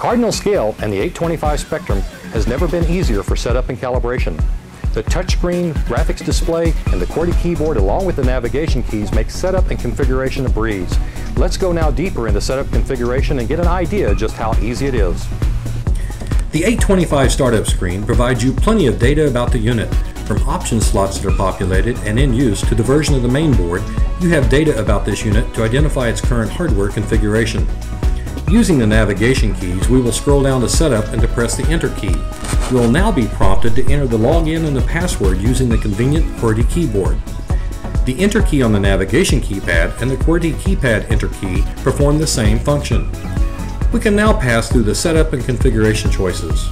Cardinal Scale and the 825 Spectrum has never been easier for setup and calibration. The touchscreen, graphics display, and the QWERTY keyboard along with the navigation keys make setup and configuration a breeze. Let's go now deeper into setup configuration and get an idea just how easy it is. The 825 startup screen provides you plenty of data about the unit. From option slots that are populated and in use to the version of the main board, you have data about this unit to identify its current hardware configuration. Using the navigation keys, we will scroll down to Setup and to press the Enter key. We will now be prompted to enter the login and the password using the convenient QWERTY keyboard. The Enter key on the navigation keypad and the QWERTY keypad Enter key perform the same function. We can now pass through the setup and configuration choices.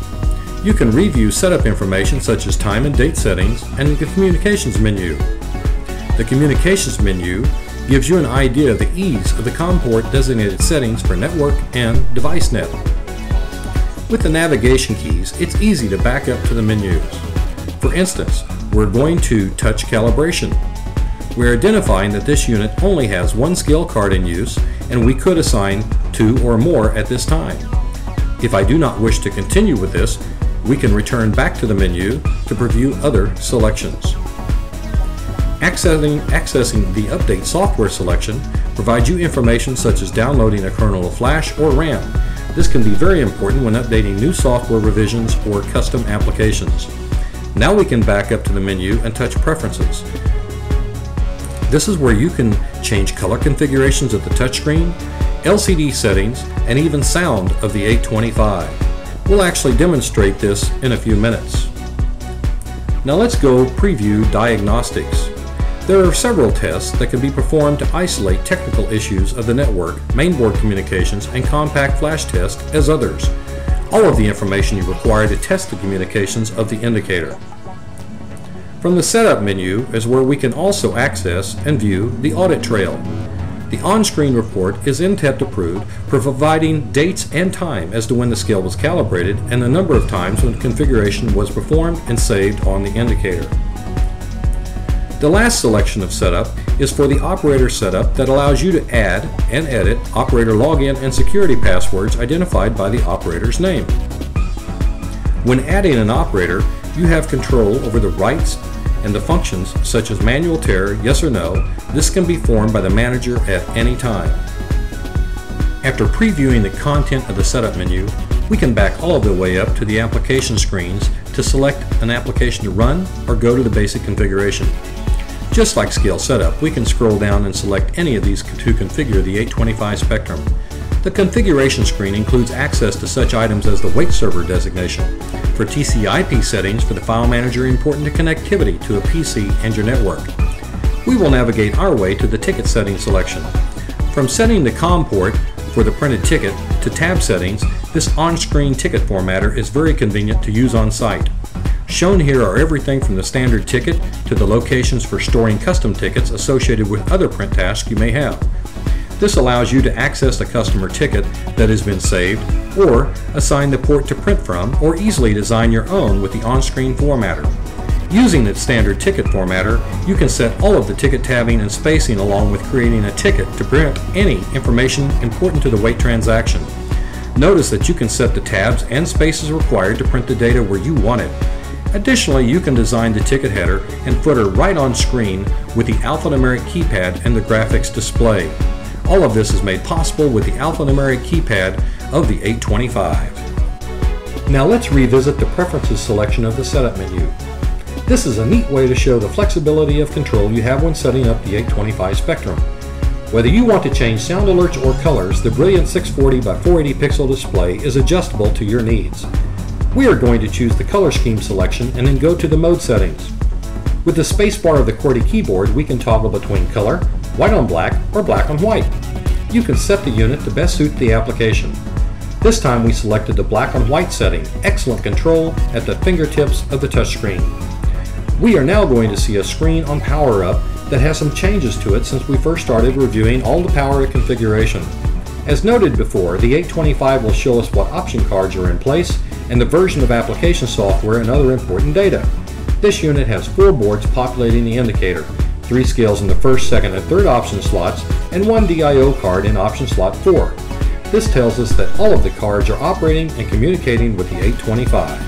You can review setup information such as time and date settings and the communications menu. The communications menu gives you an idea of the ease of the COM port designated settings for network and device net. With the navigation keys, it's easy to back up to the menus. For instance, we're going to touch calibration. We're identifying that this unit only has one scale card in use and we could assign 2 or more at this time. If I do not wish to continue with this, we can return back to the menu to preview other selections. Accessing the Update Software selection provides you information such as downloading a kernel of Flash or RAM. This can be very important when updating new software revisions or custom applications. Now we can back up to the menu and touch Preferences. This is where you can change color configurations of the touchscreen, LCD settings, and even sound of the 825. We'll actually demonstrate this in a few minutes. Now let's go preview diagnostics. There are several tests that can be performed to isolate technical issues of the network, mainboard communications, and compact flash test as others. All of the information you require to test the communications of the indicator. From the Setup menu is where we can also access and view the audit trail. The on-screen report is NTEP approved for providing dates and time as to when the scale was calibrated and the number of times when configuration was performed and saved on the indicator. The last selection of setup is for the operator setup that allows you to add and edit operator login and security passwords identified by the operator's name. When adding an operator, you have control over the rights and the functions such as manual tear, yes or no. This can be formed by the manager at any time. After previewing the content of the setup menu, we can back all of the way up to the application screens to select an application to run or go to the basic configuration. Just like Scale Setup, we can scroll down and select any of these to configure the 825 Spectrum. The configuration screen includes access to such items as the wait server designation. For TCP/IP settings for the file manager important to connectivity to a PC and your network. We will navigate our way to the ticket setting selection. From setting the COM port for the printed ticket to tab settings, this on-screen ticket formatter is very convenient to use on site. Shown here are everything from the standard ticket to the locations for storing custom tickets associated with other print tasks you may have. This allows you to access the customer ticket that has been saved, or assign the port to print from, or easily design your own with the on-screen formatter. Using the standard ticket formatter, you can set all of the ticket tabbing and spacing along with creating a ticket to print any information important to the wait transaction. Notice that you can set the tabs and spaces required to print the data where you want it. Additionally, you can design the ticket header and footer right on screen with the alphanumeric keypad and the graphics display. All of this is made possible with the alphanumeric keypad of the 825. Now let's revisit the Preferences selection of the Setup menu. This is a neat way to show the flexibility of control you have when setting up the 825 Spectrum. Whether you want to change sound alerts or colors, the brilliant 640 by 480 pixel display is adjustable to your needs. We are going to choose the color scheme selection and then go to the mode settings. With the spacebar of the QWERTY keyboard, we can toggle between color, white on black, or black on white. You can set the unit to best suit the application. This time we selected the black on white setting, excellent control at the fingertips of the touchscreen. We are now going to see a screen on Power Up that has some changes to it since we first started reviewing all the power configuration. As noted before, the 825 will show us what option cards are in place and the version of application software and other important data. This unit has 4 boards populating the indicator, 3 scales in the first, second, and third option slots, and 1 DIO card in option slot 4. This tells us that all of the cards are operating and communicating with the 825.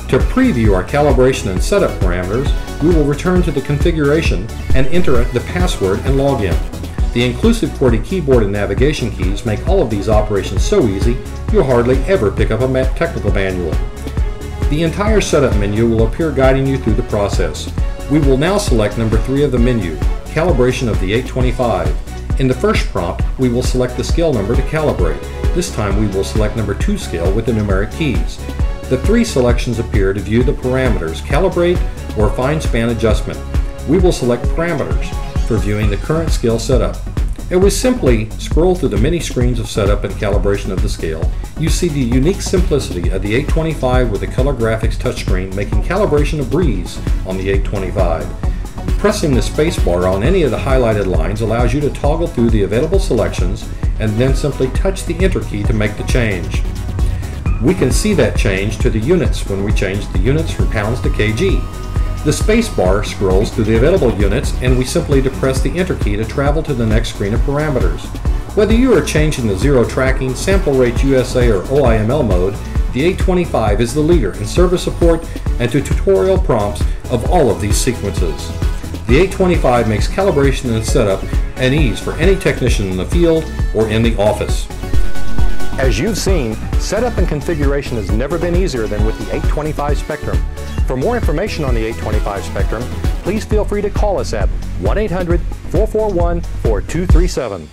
To preview our calibration and setup parameters, we will return to the configuration and enter the password and login. The inclusive QWERTY keyboard and navigation keys make all of these operations so easy you'll hardly ever pick up a technical manual. The entire setup menu will appear guiding you through the process. We will now select number 3 of the menu, Calibration of the 825. In the first prompt, we will select the scale number to calibrate. This time we will select number 2 scale with the numeric keys. The 3 selections appear to view the parameters, calibrate, or fine span adjustment. We will select parameters for viewing the current scale setup. If we simply scroll through the many screens of setup and calibration of the scale, you see the unique simplicity of the 825 with the color graphics touchscreen making calibration a breeze on the 825. Pressing the spacebar on any of the highlighted lines allows you to toggle through the available selections and then simply touch the Enter key to make the change. We can see that change to the units when we change the units from pounds to kg. The spacebar scrolls through the available units and we simply depress the Enter key to travel to the next screen of parameters. Whether you are changing the zero tracking, sample rate USA or OIML mode, the 825 is the leader in service support and to tutorial prompts of all of these sequences. The 825 makes calibration and setup an ease for any technician in the field or in the office. As you've seen, setup and configuration has never been easier than with the 825 Spectrum. For more information on the 825 Spectrum, please feel free to call us at 1-800-441-4237.